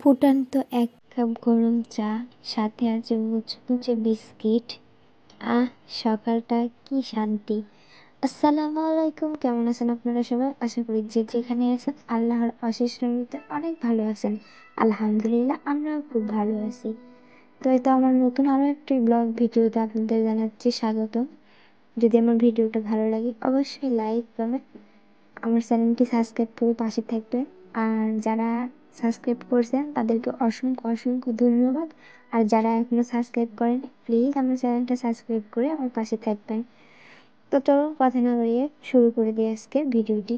ফুটান্ত এক কাপ গরম চা, সাথে আছে মুচমুচে বিস্কিট। আহ, সকালটা কি শান্তি! আসসালামু আলাইকুম, কেমন আছেন আপনারা সবাই? আশা করি যে যেখানে আছেন আল্লাহর অশেষ রহমতে অনেক ভালো আছেন। আলহামদুলিল্লাহ, আমরাও খুব ভালো আছি। তো এটা আমার নতুন আরও একটি ব্লগ ভিডিওতে আপনাদের জানাচ্ছি স্বাগত। যদি আমার ভিডিওটা ভালো লাগে অবশ্যই লাইক কমেন্ট, আমার চ্যানেলটি সাবস্ক্রাইব করে পাশে থাকবেন। আর যারা সাবস্ক্রাইব করছেন তাদেরকে অসংখ্য অসংখ্য ধন্যবাদ। আর যারা এখনও সাবস্ক্রাইব করেন, প্লিজ আমার চ্যানেলটা সাবস্ক্রাইব করে আমার পাশে থাকবেন। তো চলো কথা না বাড়িয়ে শুরু করে দিই আজকে ভিডিওটি।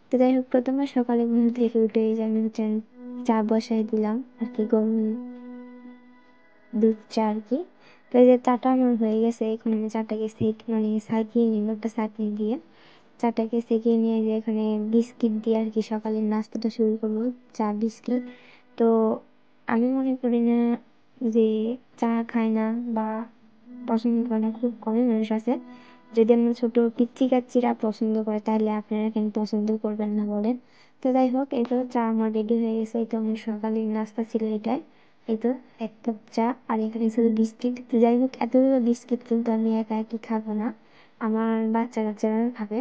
তো যাই হোক, প্রথমে সকালে ঘুম থেকে উঠে আমি হচ্ছে চা বসাই দিলাম আর কি, গরম দুধ চা আর কি। তো এই যে চাটা আমার হয়ে গেছে, এখন আমি চাটাকে সাকিয়ে নিব একটা চাটনি দিয়ে। চাটাকে সেঁকে নিয়ে যে এখানে বিস্কিট দিয়ে আর কি সকালের নাস্তাটা শুরু করবো, চা বিস্কিট। তো আমি মনে করি না যে চা খায় না বা পছন্দ করে না, খুব কমই মানুষ আছে। যদি আমরা ছোটো পিচ্চি কাচ্চিরা পছন্দ করে তাহলে আপনারা কেন পছন্দ করবেন না বলেন? তো যাই হোক, এই তো চা আমার রেডি হয়ে গেছে। এই তো আমার সকালের নাস্তা ছিল এটাই। এই তো এক কাপ চা, আর এখানে ছিল বিস্কিট। তো যাই হোক, এতগুলো বিস্কিট কিন্তু আমি একা একই খাবো না, আমার বাচ্চা কাচ্চারা খাবে।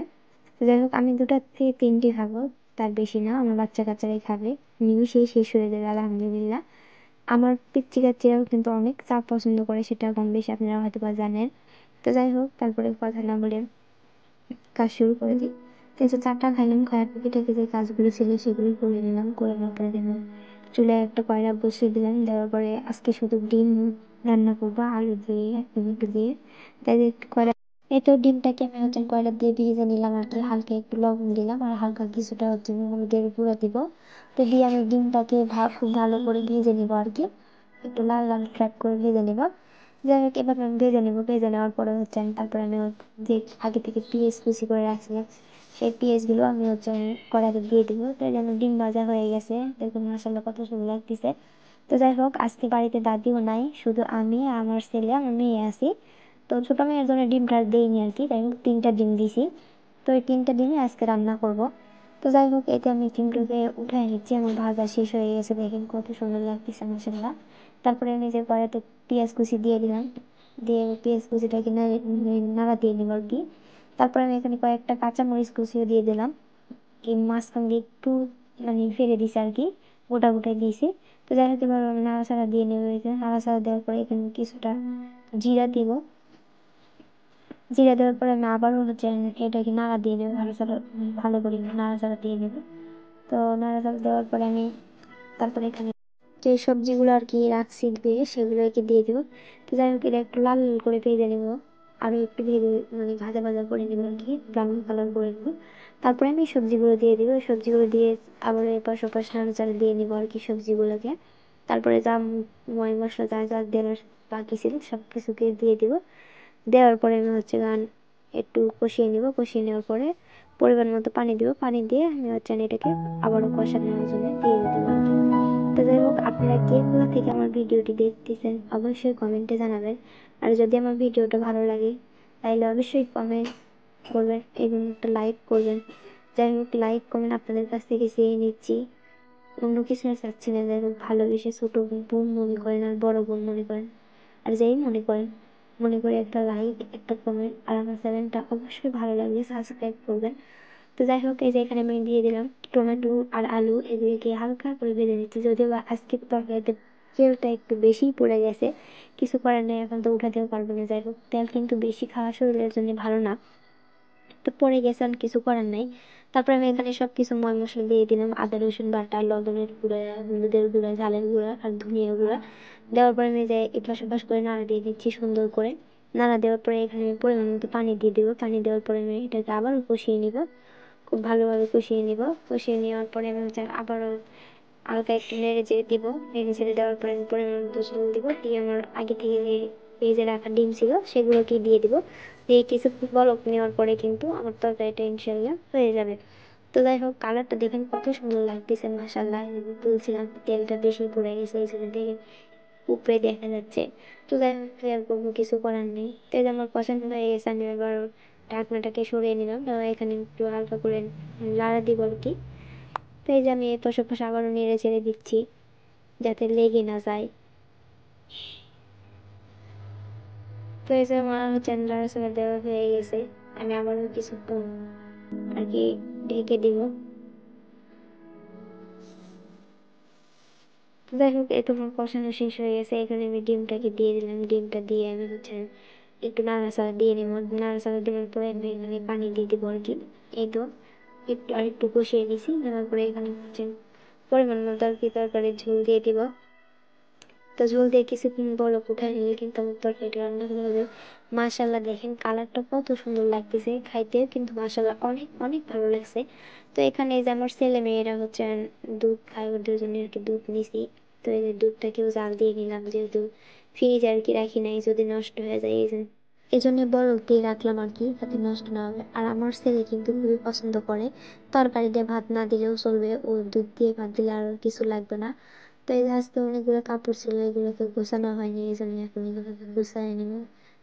তো যাই হোক, আমি 2টা থেকে 3টে খাবো, তার বেশি না। আমার বাচ্চা কাচ্চারাই খাবে, নিমিশেই শেষ হয়ে যাবে আলহামদুলিল্লাহ। আমার পিচ্চি কাচ্চিরাও কিন্তু অনেক চা পছন্দ করে, সেটা কম বেশি আপনারা হয়তো বা জানেন। তো যাই হোক, তারপরে কথা না বলে কাজ শুরু করে দিই। তো এই যে চাটা খাইলাম, খাওয়ার টুকিটাকি যে কাজগুলো ছিল সেগুলো করে নিলাম। করে নেওয়ার পরে দিলাম চুলায় একটা কয়লা বসিয়ে দিলাম। দেওয়ার পরে আজকে শুধু ডিম রান্না করবো, আলু দিয়ে টমেটো দিয়ে। তাই একটু কয়লা, এই তো ডিমটাকে আমি হচ্ছে কয়লা দিয়ে ভেজে নিলাম আর কি। হালকা একটু লবণ দিলাম আর হালকা কিছুটা হচ্ছে হলুদের গুঁড়ো দিব। তো দিয়ে আমি ডিমটাকে খুব ভালো করে ভেজে নিব আর কি, একটু লাল লাল ফ্রাই করে ভেজে নিব। যাই হোক, এবার আমি ভেজে নেবো। ভেজে নেওয়ার পরে হচ্ছে তারপরে আমি যে আগে থেকে পেঁয়াজ কুচি করে রাখছিলাম, সেই পেঁয়াজগুলো আমি হচ্ছে কড়াইতে দিয়ে দিব। তো যেন ডিম ভাজা হয়ে গেছে, দেখুন মাসাল্লাহ কত সুন্দর লাগতেছে। তো যাই হোক, আজকে বাড়িতে দাদিও নাই, শুধু আমি, আমার ছেলে, আমার মেয়ে আছি। তো ছোটো মেয়ের জন্য ডিমটা দিইনি আর কি। যাই হোক, 3টা ডিম দিছি। তো এই 3টা ডিমই আজকে রান্না করব। তো যাই হোক, এতে আমি ডিমটাকে উঠাই নিচ্ছি। আমার ভাজা শেষ হয়ে গেছে, দেখেন কত সুন্দর লাগতেছে মাসাল্লাহ। তারপরে আমি যে কড়াইতে পেঁয়াজ কুচি দিয়ে দিলাম, দিয়ে পেঁয়াজ কুচিটাকে নাড়া দিয়ে নিব আর কি। তারপরে আমি এখানে কয়েকটা কাঁচামরিচ কুচিও দিয়ে দিলাম, কি মাঝখান দিয়ে একটু ফেলে দিছি আর কি, গোটা গোটাই দিয়েছি। তো যাই হোক, এবার আমি নাড়াচাড়া দিয়ে নেবো। নাড়াচাড়া দেওয়ার পরে এখানে কিছুটা জিরা দিব। জিরা দেওয়ার পরে আমি আবারও হচ্ছে এটাকে নাড়া দিয়ে দেবো, ভালো করে নাড়াচাড়া দিয়ে দেবো। তো নাড়াচাড়া দেওয়ার পরে আমি তারপরে এখানে যে সবজিগুলো আর কি রাখছি ধুয়ে সেগুলোকে দিয়ে দেবো। তো যাই হোক, এটা একটু লাল করে ভেজে নেবো, আরও একটু ভেজে ভাজা ভাজা করে নেবো আর কি, ব্রাউন কালার করে নেবো। তারপরে আমি সবজিগুলো দিয়ে দেবো। সবজিগুলো দিয়ে আবার এপাশ ওপাশ নাড়াচাড়া দিয়ে নেবো আর কি সবজিগুলোকে। তারপরে যা ময় মশলা যা যা দেওয়ার বাকি ছিল সব কিছুকে দিয়ে দেবো। দেওয়ার পরে আমি হচ্ছে একটু কষিয়ে নেব। কষিয়ে নেওয়ার পরে পরিমাণ মতো পানি দেবো। পানি দিয়ে আমি হচ্ছে এটাকে আবারও কষানোর জন্য দিয়ে দেবো আর কি। তো যাই হোক, আপনারা কে কোথা থেকে আমার ভিডিওটি দেখতেছেন অবশ্যই কমেন্টে জানাবেন। আর যদি আমার ভিডিওটা ভালো লাগে তাহলে অবশ্যই কমেন্ট করবেন এবং একটা লাইক করবেন। যাই হোক, লাইক কমেন্ট আপনাদের কাছ থেকে চেয়ে নিচ্ছি, অন্য কিছু চাচ্ছি না। যাই হোক, ভালোবেসে ছোটো বোন মনে করেন আর বড় বোন মনে করেন, আর যাই মনে করেন, মনে করে একটা লাইক একটা কমেন্ট, আর আমার চ্যানেলটা অবশ্যই ভালো লাগলে সাবস্ক্রাইব করবেন। তো যাই হোক, এই যে এখানে আমি দিয়ে দিলাম টমেটো আর আলু, এগুলিকে হালকা করে ভেজে নিচ্ছি। যদিও বা আজকের তরকারিতে তেলটা একটু বেশিই পড়ে গেছে, কিছু করার নেই, এখন তো উঠাতেও পারবো না। যাই হোক, তেল কিন্তু বেশি খাওয়া শরীরের জন্য ভালো না, তো পড়ে গেছে, আর কিছু করার নাই। তারপরে আমি এখানে সব কিছু ময় মশলা দিয়ে দিলাম, আদা রসুন বাটা, লবণের গুঁড়া, হলুদের গুঁড়া, ঝালের গুঁড়া আর ধনিয়া গুঁড়া। দেওয়ার পরে আমি যে এপাশ ওপাশ করে নাড়া দিয়ে দিচ্ছি সুন্দর করে। নাড়া দেওয়ার পরে এখানে আমি পরিমাণ মতো পানি দিয়ে দেবো। পানি দেওয়ার পরে আমি এটাকে আবার কষিয়ে নিব, খুব ভালোভাবে কষিয়ে নিব। কষিয়ে নেওয়ার পরে আমি হচ্ছে আবারও হালকা একটু নেড়ে চেড়ে দিব। নেড়ে চেড়ে দেওয়ার পরে আমি পরিমাণ মতো ঝোল দিব। দিয়ে আমার আগে থেকে যে ভেজে রাখা ডিম ছিল সেগুলোকে দিয়ে দিব। দিয়ে কিছু বলক নেওয়ার পরে কিন্তু আমার তরকারিটা ইনশাল্লাহ হয়ে যাবে। তো যাই হোক, কালারটা দেখেন কত সুন্দর লাগতেছে মাশাআল্লাহ। বলছিলাম তেলটা বেশি পড়ে গেছে, এই জন্য দেখে উপরে দেখা যাচ্ছে। তো যাই হোক, আর কোনো কিছু করার নেই। তো এই যে আমার পছন্দ হয়ে গেছে, আমি এবার ঢাকনাটাকে সরিয়ে নিলাম। এখানে একটু হালকা করে লাড়া দিব আর কি। তো এই যে আমি এপাশ ওপাশ আবারও নেড়ে ছেড়ে দিচ্ছি। যাতে লেগে না যায়। তো এই যে আমার হচ্ছে নাড়াচাড়া দেওয়া হয়ে গেছে, আমি আবারও কিছুক্ষণ আর কি ঢেকে দিব। যাই হোক, এতক্ষণ কষানো শেষ হয়ে গেছে, এখানে আমি ডিমটাকে দিয়ে দিলাম। ডিমটা দিয়ে আমি হচ্ছে একটু নাড়াচাড়া দিয়ে নিব। নাড়াচাড়া দেওয়ার পরে আমি এখানে পানি দিয়ে দিব আর কি। এই তো একটু আর একটু কষিয়ে নিছি, দেওয়ার পরে এখানে হচ্ছে পরিমাণ মতো আর কি তরকারির ঝোল দিয়ে দিব। তো ঝোল দিয়ে কিছুক্ষণ বলক উঠায় নিলে কিন্তু আমার তরকারিটা রান্না হয়ে যাবে। মাশাল্লাহ দেখেন কালারটা কত সুন্দর লাগতেছে, খাইতেও কিন্তু মাশাল্লাহ অনেক অনেক ভালো লাগছে। তো এখানে এই যে আমার ছেলে মেয়েরা হচ্ছে দুধ খায়, ওদের জন্য আর কি দুধ নিছি। তো এই যে দুধটাকেও জাল দিয়ে নিলাম, যেহেতু ফ্রিজ আর কি রাখি নাই, যদি নষ্ট হয়ে যায় এই জন্য বরফ দিয়ে রাখলাম আর কি, যাতে নষ্ট না হবে। আর আমার ছেলে কিন্তু খুবই পছন্দ করে তরকারি দিয়ে ভাত না দিলেও চলবে, ও দুধ দিয়ে ভাত দিলে আর কিছু লাগবে না। তো এই যে আজকে অনেকগুলো কাপড় ছিল, এগুলোকে গোছানো হয়নি, এই জন্য এখন এগুলোকে গুছাই নিব।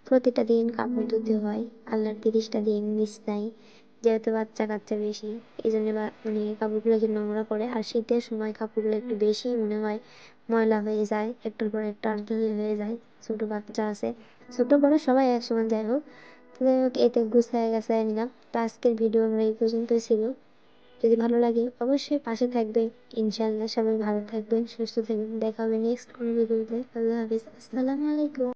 প্রতিটা দিন কাপড় ধুতে হয়, আল্লাহর 30টা দিন মিস নাই, যেহেতু বাচ্চা কাচ্চা বেশি, এই জন্য মানে কাপড়গুলোকে নোংরা করে। আর শীতের সময় কাপড়গুলো একটু বেশি মনে হয় ময়লা হয়ে যায়, একটার পর একটা আর কি হয়ে যায়। ছোট বাচ্চা আছে, ছোট বড় সবাই একসঙ্গে, যাই হোক। তো যাই হোক, এতে গুছায় গাছায় নিলাম। তো আজকের ভিডিও আমরা এই পর্যন্তই ছিল। যদি ভালো লাগে অবশ্যই পাশে থাকবেন। ইনশাআল্লাহ সবাই ভালো থাকবেন, সুস্থ থাকবেন। দেখা হবে নেক্সট কোনো ভিডিওতে। আল্লাহ হাফিজ, আসসালামু আলাইকুম।